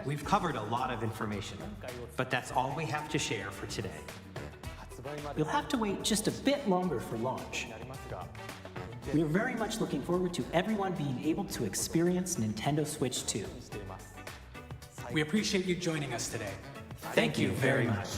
We've covered a lot of information, but that's all we have to share for today. You'll have to wait just a bit longer for launch. We are very much looking forward to everyone being able to experience Nintendo Switch 2. We appreciate you joining us today. Thank you very much.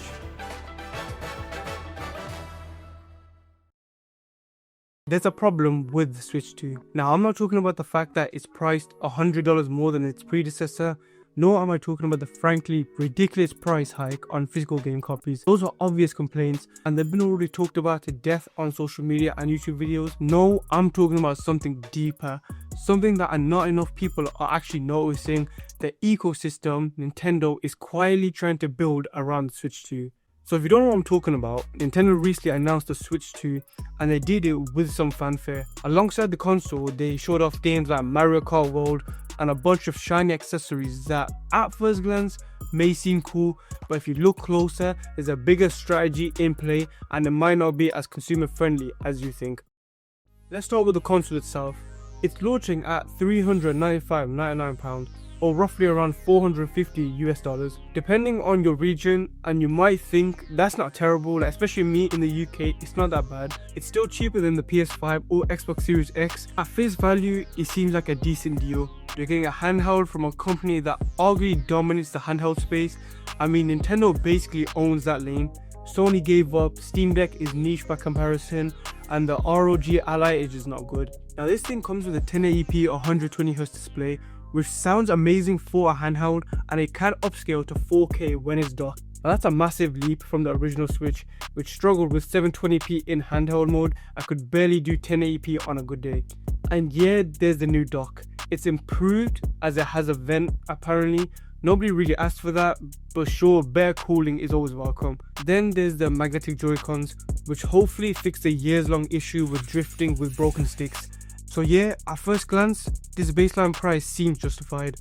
There's a problem with the Switch 2. Now, I'm not talking about the fact that it's priced $100 more than its predecessor, nor am I talking about the frankly ridiculous price hike on physical game copies. Those are obvious complaints and they've been already talked about to death on social media and YouTube videos. No, I'm talking about something deeper, something that not enough people are actually noticing: the ecosystem Nintendo is quietly trying to build around the Switch 2. So if you don't know what I'm talking about, Nintendo recently announced the Switch 2 and they did it with some fanfare. Alongside the console, they showed off games like Mario Kart World and a bunch of shiny accessories that at first glance may seem cool, but if you look closer, there's a bigger strategy in play and it might not be as consumer friendly as you think. Let's start with the console itself. It's launching at £395.99, or roughly around $450 depending on your region, and you might think that's not terrible, especially me in the UK, it's not that bad. It's still cheaper than the PS5 or Xbox Series X. At face value, it seems like a decent deal. You're getting a handheld from a company that arguably dominates the handheld space. I mean, Nintendo basically owns that lane. Sony gave up, Steam Deck is niche by comparison, and the ROG Ally Edge is not good. Now this thing comes with a 1080p 120Hz display, which sounds amazing for a handheld, and it can upscale to 4K when it's docked. Now that's a massive leap from the original Switch, which struggled with 720p in handheld mode and could barely do 1080p on a good day. And yeah, there's the new dock. It's improved as it has a vent apparently. Nobody really asked for that, but sure, better cooling is always welcome. Then there's the magnetic Joy-Cons, which hopefully fix the years-long issue with drifting with broken sticks. So yeah, at first glance, this baseline price seems justified,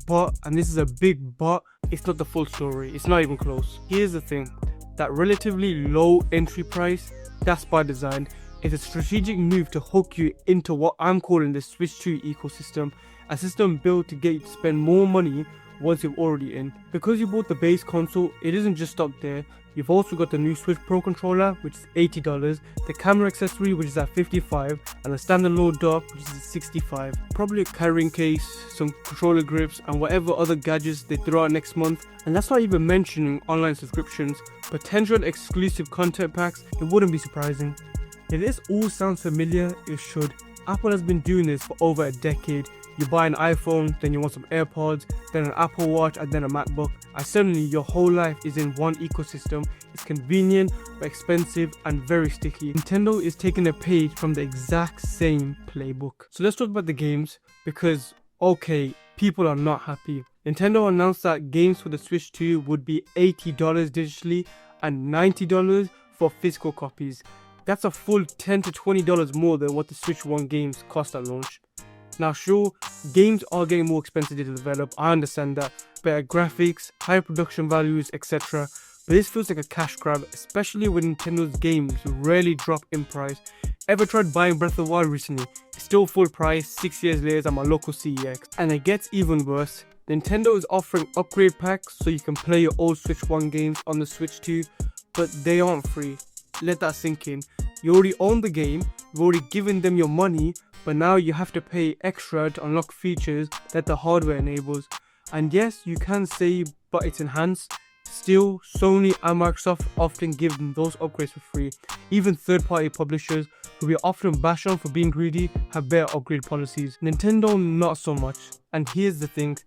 but, and this is a big but, it's not the full story, it's not even close. Here's the thing, that relatively low entry price, that's by design. It's a strategic move to hook you into what I'm calling the Switch 2 ecosystem, a system built to get you to spend more money once you're already in. Because you bought the base console, it doesn't just stop there. You've also got the new Switch Pro controller, which is $80, the camera accessory, which is at $55, and the standalone dock, which is at $65. Probably a carrying case, some controller grips, and whatever other gadgets they throw out next month. And that's not even mentioning online subscriptions, potential exclusive content packs. It wouldn't be surprising. If this all sounds familiar, it should. Apple has been doing this for over a decade. You buy an iPhone, then you want some AirPods, then an Apple Watch, and then a MacBook, and suddenly your whole life is in one ecosystem. It's convenient, but expensive, and very sticky. Nintendo is taking a page from the exact same playbook. So let's talk about the games, because okay, people are not happy. Nintendo announced that games for the Switch 2 would be $80 digitally and $90 for physical copies. That's a full $10 to $20 more than what the Switch 1 games cost at launch. Now sure, games are getting more expensive to develop, I understand that, better graphics, higher production values, etc. But this feels like a cash grab, especially when Nintendo's games rarely drop in price. Ever tried buying Breath of the Wild recently? It's still full price 6 years later at my local CEX. And it gets even worse. Nintendo is offering upgrade packs so you can play your old Switch 1 games on the Switch 2, but they aren't free. Let that sink in. You already own the game, you've already given them your money, but now you have to pay extra to unlock features that the hardware enables. And yes, you can say, but it's enhanced. Still, Sony and Microsoft often give them those upgrades for free. Even third-party publishers, who we often bash on for being greedy, have better upgrade policies. Nintendo, not so much. And here's the thing,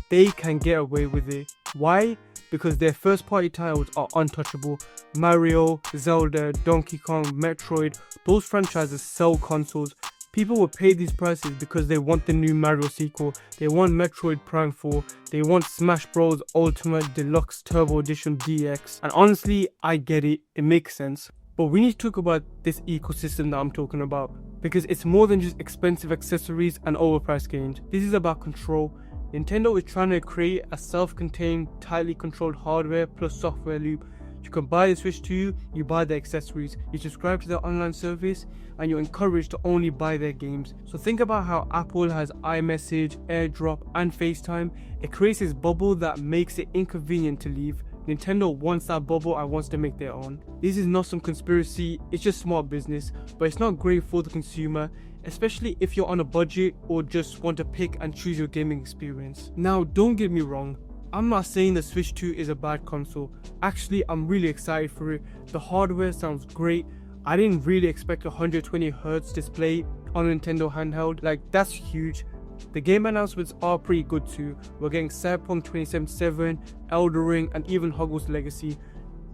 they can get away with it. Why? Because their first-party titles are untouchable. Mario, Zelda, Donkey Kong, Metroid, those franchises sell consoles. People will pay these prices because they want the new Mario sequel, they want Metroid Prime 4, they want Smash Bros Ultimate Deluxe Turbo Edition DX. And honestly, I get it, it makes sense. But we need to talk about this ecosystem that I'm talking about, because it's more than just expensive accessories and overpriced games. This is about control. Nintendo is trying to create a self-contained, tightly controlled hardware plus software loop. You can buy the Switch 2, you buy the accessories, you subscribe to their online service, and you're encouraged to only buy their games. So think about how Apple has iMessage, AirDrop, and FaceTime. It creates this bubble that makes it inconvenient to leave. Nintendo wants that bubble and wants to make their own. This is not some conspiracy, it's just smart business, but it's not great for the consumer, especially if you're on a budget or just want to pick and choose your gaming experience. Now, don't get me wrong, I'm not saying the Switch 2 is a bad console. Actually, I'm really excited for it. The hardware sounds great. I didn't really expect a 120Hz display on a Nintendo handheld. Like, that's huge. The game announcements are pretty good too. We're getting Cyberpunk 2077, Elden Ring, and even Hogwarts Legacy.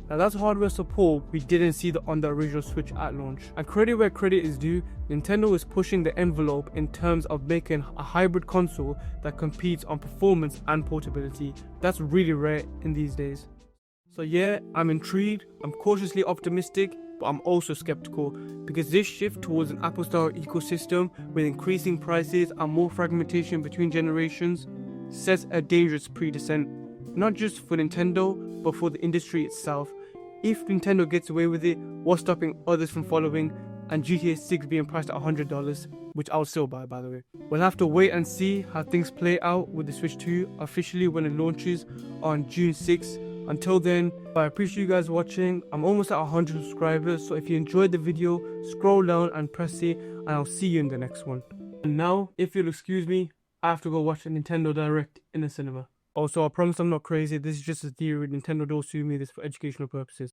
Now that's hardware support we didn't see on the original Switch at launch. And credit where credit is due, Nintendo is pushing the envelope in terms of making a hybrid console that competes on performance and portability. That's really rare in these days. So yeah, I'm intrigued, I'm cautiously optimistic, but I'm also skeptical because this shift towards an Apple-style ecosystem with increasing prices and more fragmentation between generations sets a dangerous precedent, not just for Nintendo, but for the industry itself. If Nintendo gets away with it, what's stopping others from following? And GTA 6 being priced at $100, which I'll still buy, by the way. We'll have to wait and see how things play out with the Switch 2 officially when it launches on June 6th. Until then, I appreciate you guys watching. I'm almost at 100 subscribers, so if you enjoyed the video, scroll down and press it, and I'll see you in the next one. And now, if you'll excuse me, I have to go watch a Nintendo Direct in the cinema. Also, I promise I'm not crazy. This is just a theory. Nintendo don't sue me. This is for educational purposes.